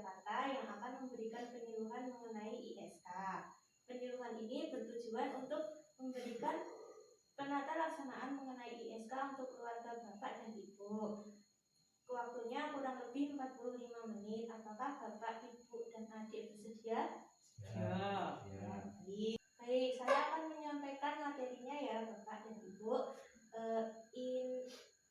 Jakarta yang akan memberikan penyuluhan mengenai ISK. Penyuluhan ini bertujuan untuk memberikan penata laksanaan mengenai ISK untuk keluarga Bapak dan Ibu. Waktunya kurang lebih 45 menit. Apakah Bapak, Ibu, dan adik bersedia? Ya. Baik, saya akan menyampaikan materinya ya Bapak dan Ibu.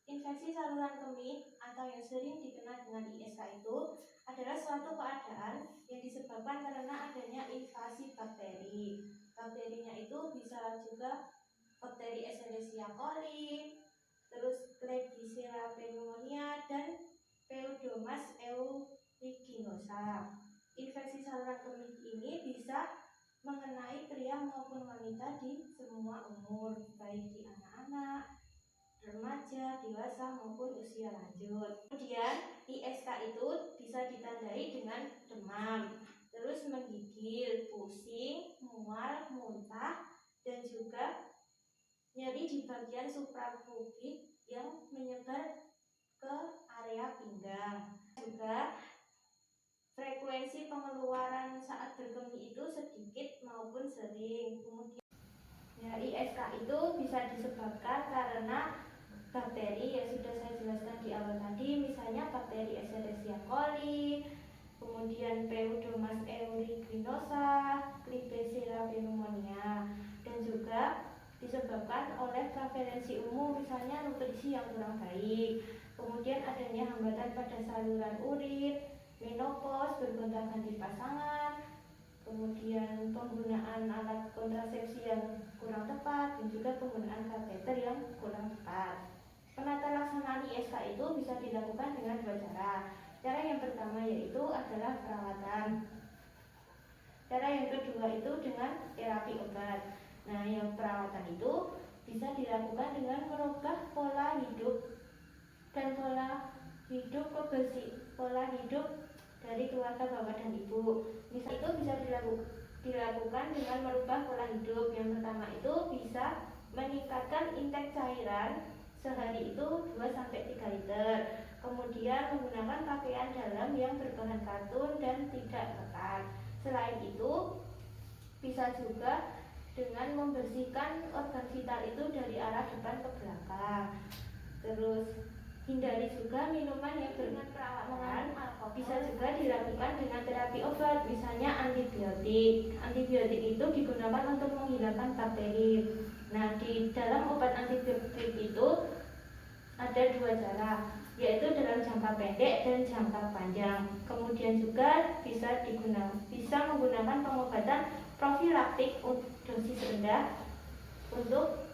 Infeksi saluran kemih atau yang sering dikenal dengan ISK itu adalah suatu keadaan yang disebabkan karena adanya invasi bakteri. Bakterinya itu bisa juga bakteri Escherichia coli, terus Klebsiella pneumonia, dan Pseudomonas aeruginosa. Infeksi saluran kemih ini bisa mengenai pria maupun wanita di semua umur, baik di anak-anak, remaja, dewasa maupun usia lanjut. Kemudian ISK itu bisa ditandai dengan demam, terus menggigil, pusing, mual, muntah, dan juga nyeri di bagian suprapubik yang menyebar ke area pinggang. Juga frekuensi pengeluaran saat berkemih itu sedikit maupun sering. Kemudian ISK itu bisa disebabkan karena bakteri yang sudah saya jelaskan di awal tadi, misalnya bakteri Escherichia coli, kemudian Pseudomonas aeruginosa, Klebsiella pneumonia, dan juga disebabkan oleh prevalensi umum, misalnya nutrisi yang kurang baik, kemudian adanya hambatan pada saluran urin, menopause, bergonta-ganti pasangan, kemudian penggunaan alat kontrasepsi yang kurang tepat, dan juga penggunaan kateter yang kurang tepat. Penata laksanaan ISK itu bisa dilakukan dengan dua cara. Cara yang pertama yaitu adalah perawatan. Cara yang kedua itu dengan terapi obat. Nah, yang perawatan itu bisa dilakukan dengan merubah pola hidup dan pola hidup dari keluarga Bapak dan Ibu. Misal itu bisa dilakukan dengan merubah pola hidup. Yang pertama itu bisa meningkatkan intake cairan sehari itu 2-3 liter. Kemudian menggunakan pakaian dalam yang berbahan katun dan tidak ketat. Selain itu bisa juga dengan membersihkan organ vital itu dari arah depan ke belakang. Terus hindari juga minuman yang mengandung alkohol. Bisa juga dilakukan dengan terapi obat, misalnya antibiotik. Antibiotik itu digunakan untuk menghilangkan bakteri. Nah, di dalam obat antibiotik itu ada dua cara, yaitu dalam jangka pendek dan jangka panjang. Kemudian juga bisa menggunakan pengobatan profilaktik dosis rendah untuk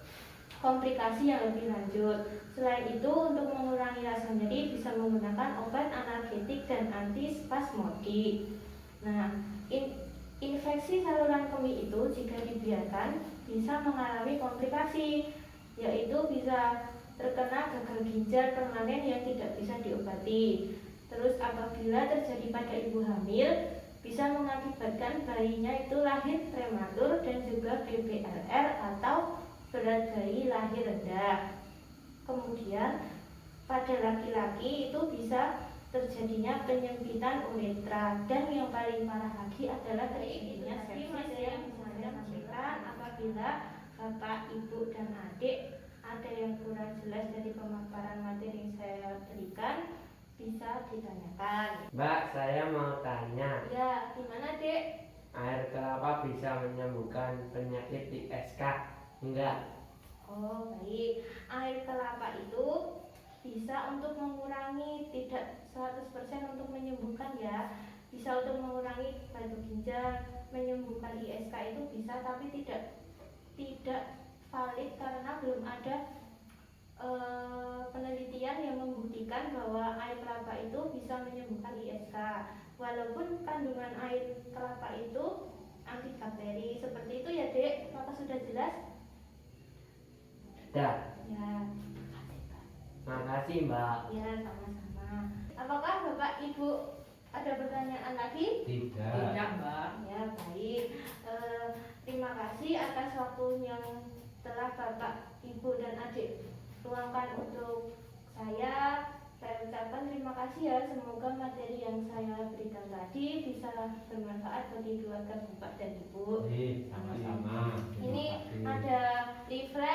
komplikasi yang lebih lanjut. Selain itu, untuk mengurangi rasa nyeri bisa menggunakan obat analgetik dan antispasmodik. Nah, infeksi saluran kemih itu jika dibiarkan bisa mengalami komplikasi, yaitu bisa terkena gagal ginjal permanen yang tidak bisa diobati. Terus apabila terjadi pada ibu hamil, bisa mengakibatkan bayinya itu lahir prematur dan juga BBLR atau berat bayi lahir rendah. Kemudian pada laki-laki itu bisa terjadinya penyempitan uretra, dan yang paling parah lagi adalah terjadinya sepsis yang bisa mengatakan apabila Bapak, Ibu, dan adik ada yang kurang jelas dari pemaparan materi yang saya berikan, bisa ditanyakan. Mbak, saya mau tanya. Ya, gimana Dek? Air kelapa bisa menyembuhkan penyakit ISK? Enggak. Oh, baik. Air kelapa itu bisa untuk mengurangi, tidak 100% untuk menyembuhkan ya. Bisa untuk mengurangi batu ginjal, menyembuhkan ISK itu bisa, tapi tidak valid karena belum ada penelitian yang membuktikan bahwa air kelapa itu bisa menyembuhkan ISK. Walaupun kandungan air kelapa itu antibakteri. Seperti itu ya Dek, apakah sudah jelas? Sudah. Ya. Makasih Mbak. Ya, sama-sama. Apakah Bapak Ibu ada pertanyaan lagi? Tidak Mbak. Ya, baik. Terima kasih atas waktu yang telah Bapak, Ibu, dan adik luangkan untuk saya. Saya ucapkan terima kasih. kasih ya, semoga materi yang saya berikan tadi bisa bermanfaat bagi keluarga Bapak dan Ibu. Sama-sama. Ini ada leaflet